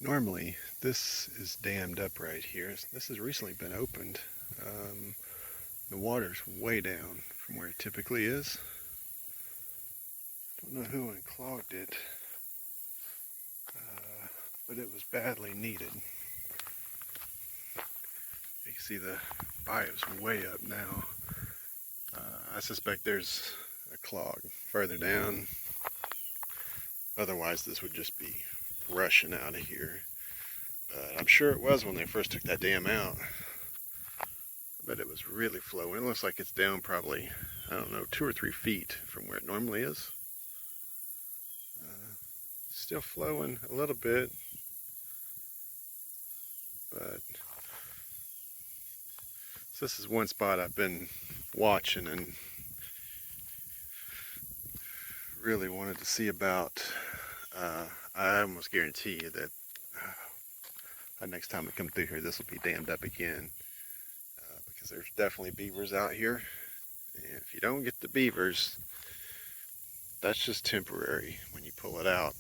Normally, this is dammed up right here. This has recently been opened. Um, the water's way down from where it typically is. Don't know who unclogged it, but it was badly needed. You can see the bio's way up now. I suspect there's a clog further down. Otherwise, this would just be rushing out of here. But I'm sure it was when they first took that dam out. But it was really flowing. It looks like it's down probably, I don't know, 2 or 3 feet from where it normally is. Still flowing a little bit, but so this is one spot I've been watching and really wanted to see about. I almost guarantee you that next time I come through here, this will be dammed up again, because there's definitely beavers out here. And if you don't get the beavers, that's just temporary when you pull it out.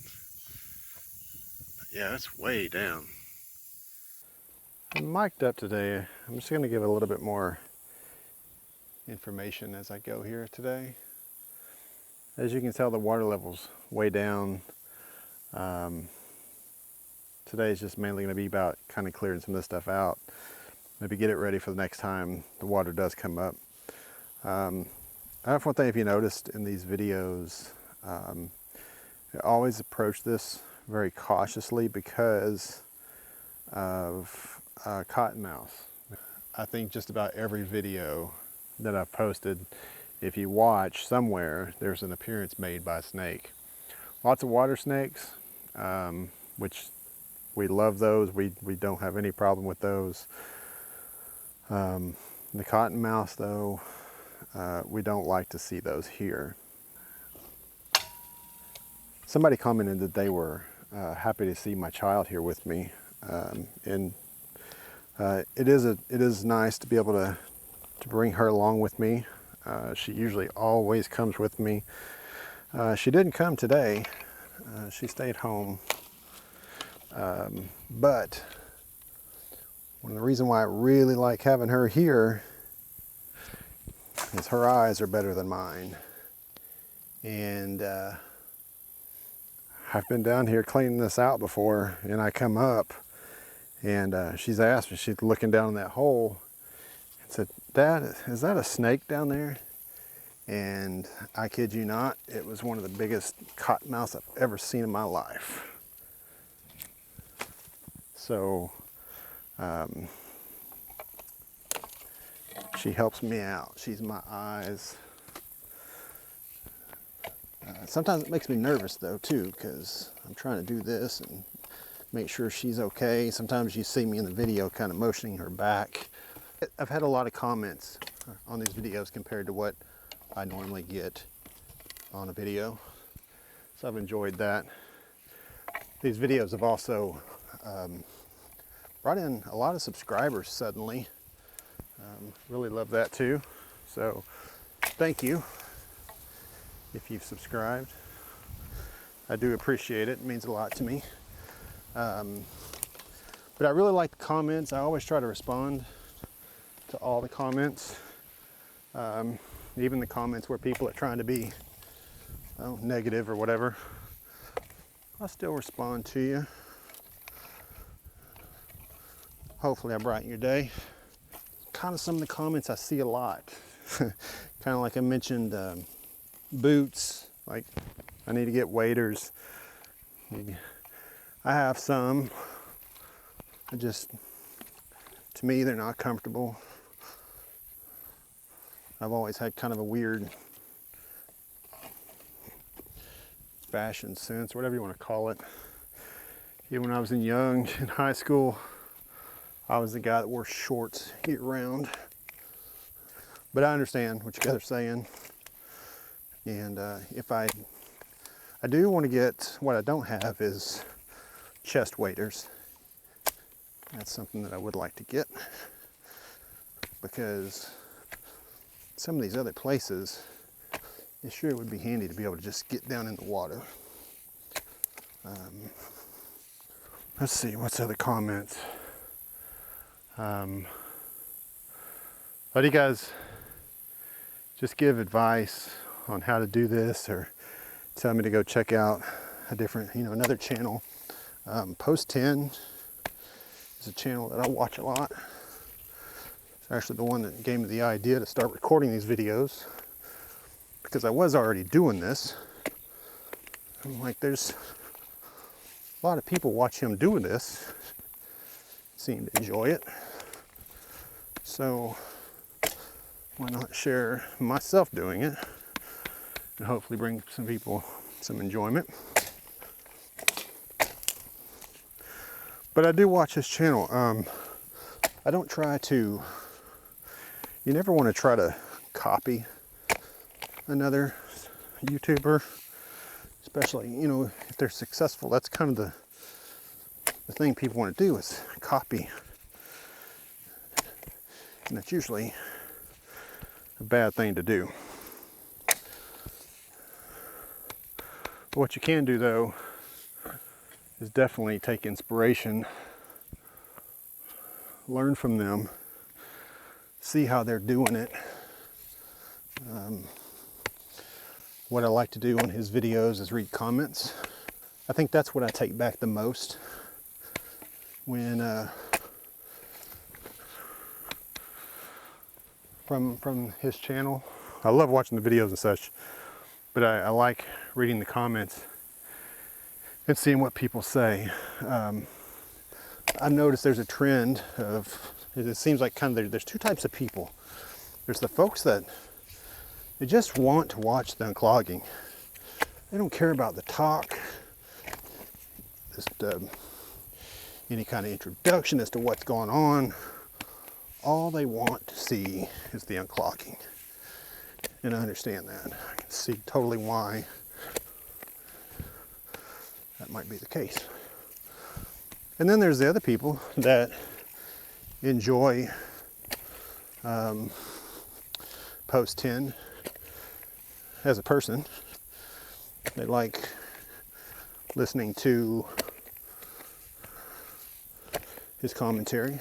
But yeah, it's way down. I'm mic'd up today. I'm just going to give a little bit more information as I go here today. As you can tell, the water level's way down. Today is just mainly going to be about kind of clearing some of this stuff out. Maybe get it ready for the next time the water does come up. I have one thing, if you noticed in these videos, I always approach this very cautiously because of cottonmouth. I think just about every video that I've posted, if you watch somewhere, there's an appearance made by a snake. Lots of water snakes, which we love those. We don't have any problem with those. The cottonmouth, though, we don't like to see those here. Somebody commented that they were happy to see my child here with me, and it is nice to be able to bring her along with me. She usually always comes with me. She didn't come today. She stayed home. But one of the reasons why I really like having her here is her eyes are better than mine. And I've been down here cleaning this out before, and I come up, and she's asked me, she's looking down in that hole, and said, "Dad, is that a snake down there?" And I kid you not, it was one of the biggest cottonmouths I've ever seen in my life. So she helps me out. She's my eyes. Sometimes it makes me nervous though too, because I'm trying to do this and make sure she's okay. Sometimes you see me in the video kind of motioning her back. I've had a lot of comments on these videos compared to what I normally get on a video, so I've enjoyed that. These videos have also brought in a lot of subscribers suddenly. Really love that too. So thank you if you've subscribed. I do appreciate it. It means a lot to me. But I really like the comments. I always try to respond to all the comments. Even the comments where people are trying to be negative or whatever. I'll still respond to you. Hopefully I brighten your day. Kind of some of the comments I see a lot. Kind of like I mentioned, boots, like I need to get waders. I have some. To me, they're not comfortable. I've always had kind of a weird fashion sense, whatever you want to call it. Even when I was in high school, I was the guy that wore shorts year round. But I understand what you guys are saying. And if I do want to get, what I don't have is chest waders. That's something that I would like to get, because some of these other places, it sure would be handy to be able to just get down in the water. Let's see, what's other comments? How do you guys just give advice on how to do this, or tell me to go check out a different, another channel? Post10 is a channel that I watch a lot. It's actually the one that gave me the idea to start recording these videos, because I was already doing this. I'm like, there's a lot of people watch him doing this, seem to enjoy it. So why not share myself doing it and hopefully bring some people some enjoyment. But I do watch his channel. I don't try to, you never want to try to copy another YouTuber, especially, if they're successful. That's kind of the thing people want to do, is copy. And that's usually a bad thing to do. But what you can do, though, is definitely take inspiration, learn from them, see how they're doing it. What I like to do on his videos is read comments. I think that's what I take back the most when from his channel. I love watching the videos and such, but I like reading the comments and seeing what people say. I've noticed there's a trend of, it seems like there's two types of people. There's the folks that they just want to watch the unclogging. They don't care about the talk, just any kind of introduction as to what's going on. All they want to see is the unclogging. And I understand that. I can see totally why that might be the case. And then there's the other people that enjoy Post10 as a person. They like listening to his commentary.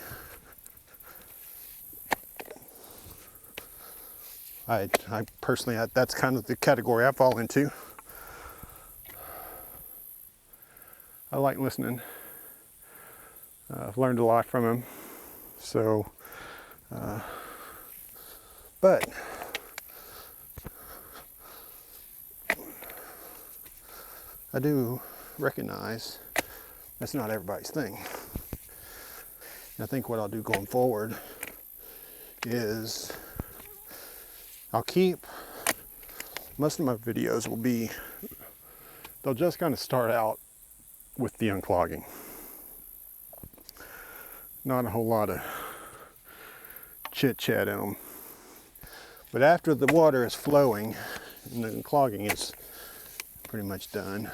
I personally, that's kind of the category I fall into. I like listening. I've learned a lot from him. So, but I do recognize that's not everybody's thing. And I think what I'll do going forward is I'll keep, most of my videos will be, they'll just kind of start out with the unclogging. Not a whole lot of chit chat in them. But after the water is flowing and the unclogging is pretty much done,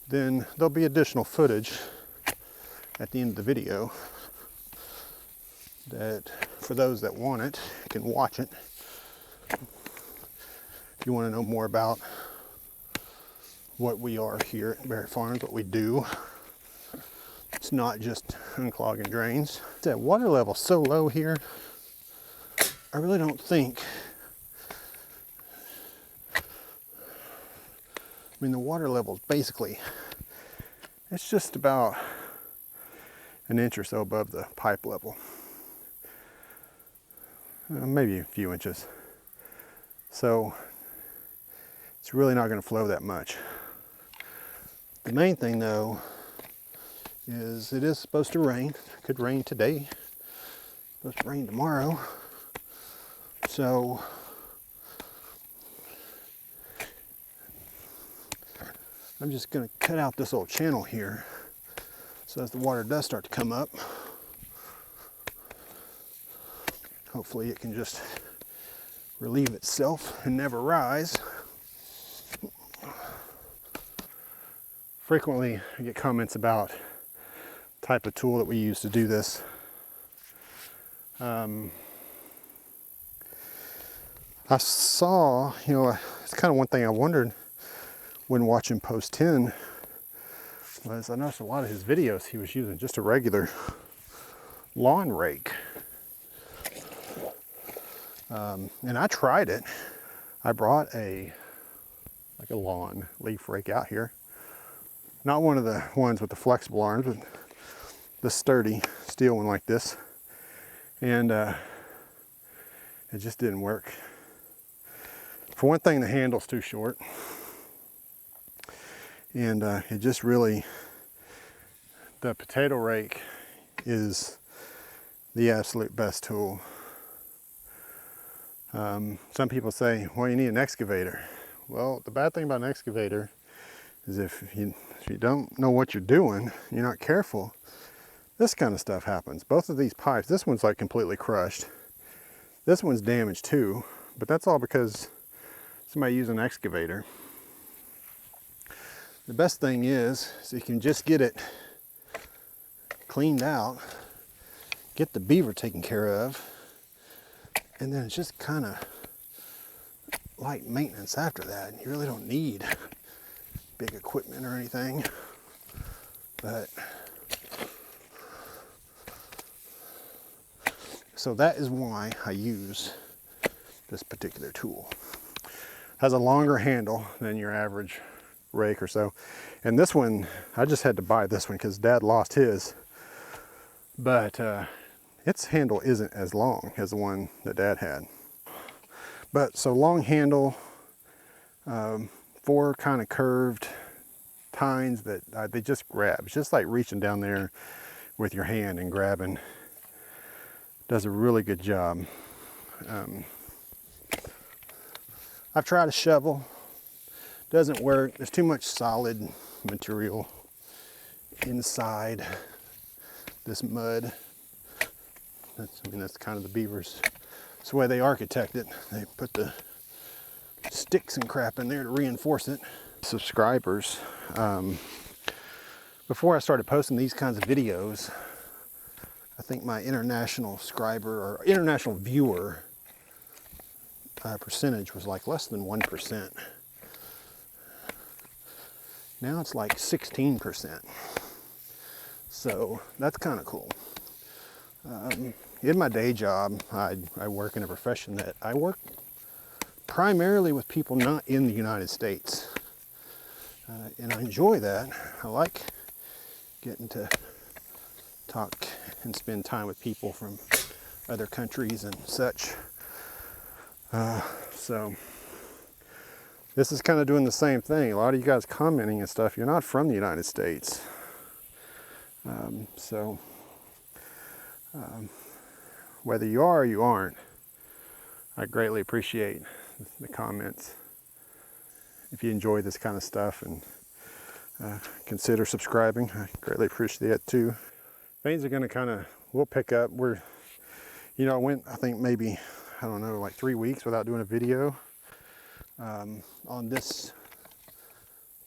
then there'll be additional footage at the end of the video that, for those that want it, can watch it. If you want to know more about what we are here at Bear Farms, what we do, it's not just unclogging drains. That water level's so low here, I really don't think, I mean, the water level's basically, it's just about an inch or so above the pipe level. Maybe a few inches. So it's really not going to flow that much. The main thing, though, is it is supposed to rain. It could rain today. It's supposed to rain tomorrow. So I'm just going to cut out this old channel here. So as the water does start to come up, hopefully it can just relieve itself and never rise. Frequently I get comments about the type of tool that we use to do this. I saw, it's kind of one thing I wondered when watching Post10. was I noticed a lot of his videos he was using just a regular lawn rake. And I tried it. I brought a lawn leaf rake out here. Not one of the ones with the flexible arms, but the sturdy steel one like this. And it just didn't work. For one thing, the handle's too short. And it just really, the potato rake is the absolute best tool. Some people say, well, you need an excavator. Well, the bad thing about an excavator is if you don't know what you're doing, you're not careful, this kind of stuff happens. Both of these pipes, this one's like completely crushed. This one's damaged too, but that's all because somebody used an excavator. The best thing is you can just get it cleaned out, get the beaver taken care of, and then it's just kind of light maintenance after that. You really don't need big equipment or anything, but so that is why I use this particular tool. It has a longer handle than your average rake or so. And this one, I just had to buy this one because Dad lost his, but its handle isn't as long as the one that Dad had. But so long handle, 4 kind of curved tines that they just grab. It's just like reaching down there with your hand and grabbing. Does a really good job. I've tried a shovel. Doesn't work. There's too much solid material inside this mud. That's kind of the beavers. That's the way they architect it. They put the sticks and crap in there to reinforce it. Subscribers. Before I started posting these kinds of videos, I think my international subscriber or international viewer percentage was like less than 1%. Now it's like 16%. So that's kind of cool. In my day job, I work in a profession that I work primarily with people not in the United States. And I enjoy that. I like getting to talk and spend time with people from other countries and such. So this is kind of doing the same thing. A lot of you guys commenting and stuff, you're not from the United States. Whether you are or you aren't, I greatly appreciate the comments. If you enjoy this kind of stuff and consider subscribing, I greatly appreciate that too. Things are going to we'll pick up. I went, I think maybe, I don't know, like 3 weeks without doing a video on this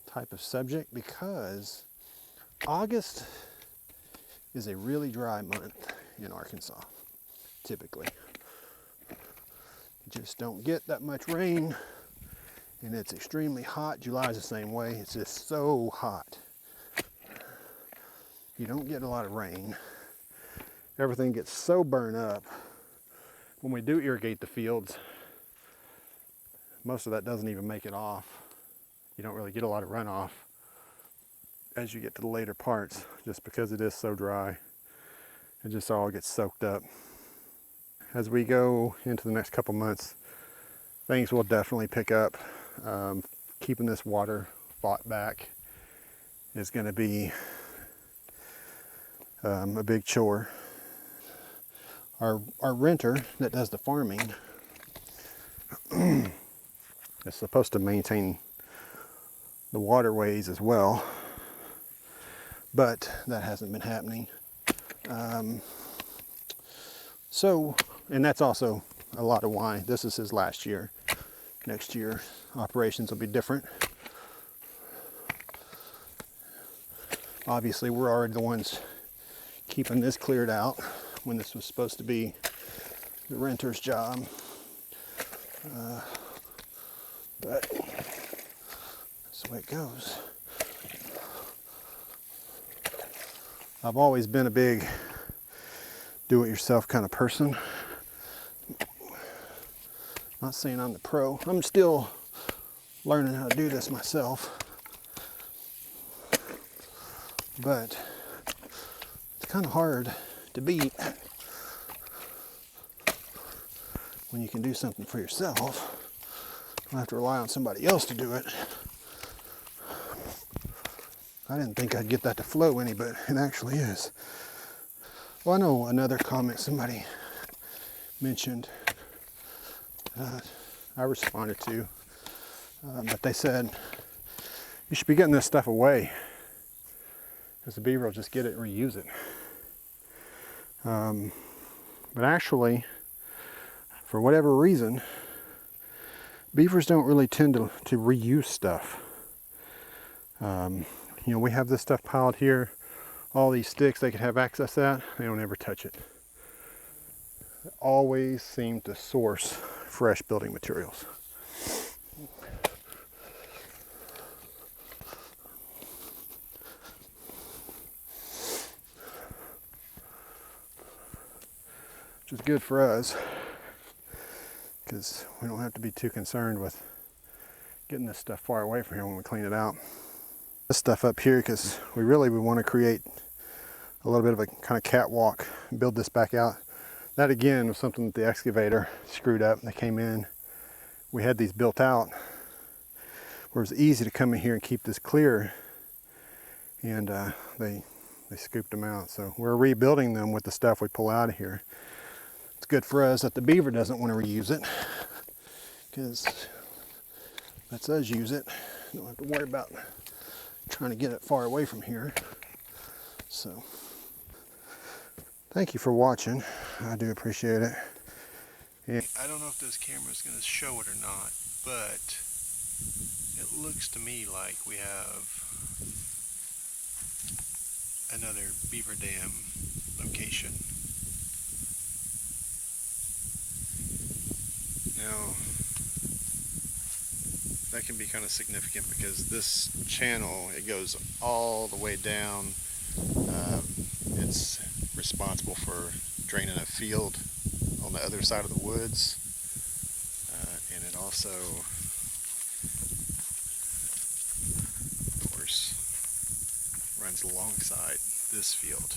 type of subject because August is a really dry month in Arkansas, typically. You just don't get that much rain, and it's extremely hot. July is the same way. It's just so hot. You don't get a lot of rain. Everything gets so burned up. When we do irrigate the fields, most of that doesn't even make it off. You don't really get a lot of runoff as you get to the later parts, just because it is so dry. It just all gets soaked up. As we go into the next couple months, things will definitely pick up. Keeping this water fought back is going to be a big chore. Our renter that does the farming is supposed to maintain the waterways as well, but that hasn't been happening. And that's also a lot of why this is his last year. Next year, operations will be different. Obviously, we're already the ones keeping this cleared out when this was supposed to be the renter's job. But that's the way it goes. I've always been a big do-it-yourself kind of person. Not saying I'm the pro. I'm still learning how to do this myself. But it's kind of hard to beat when you can do something for yourself. You don't have to rely on somebody else to do it. I didn't think I'd get that to flow any, but it actually is. Well, I know another comment somebody mentioned I responded to, but they said, you should be getting this stuff away because the beaver will just get it and reuse it. But actually, for whatever reason, beavers don't really tend to reuse stuff. You know, we have this stuff piled here, all these sticks they could have access to that, they don't ever touch it. They always seem to source fresh building materials. Which is good for us, because we don't have to be too concerned with getting this stuff far away from here when we clean it out. This stuff up here, because we want to create a little bit of a kind of catwalk, build this back out. That again was something that the excavator screwed up. They came in, we had these built out where it was easy to come in here and keep this clear, and they scooped them out. So we're rebuilding them with the stuff we pull out of here. It's good for us that the beaver doesn't want to reuse it, because lets us use it. Don't have to worry about trying to get it far away from here. So thank you for watching. I do appreciate it. Yeah. I don't know if this camera is going to show it or not, but it looks to me like we have another beaver dam location. Now, that can be kind of significant because this channel, it goes all the way down. It's responsible for draining a field on the other side of the woods, and it also, of course, runs alongside this field.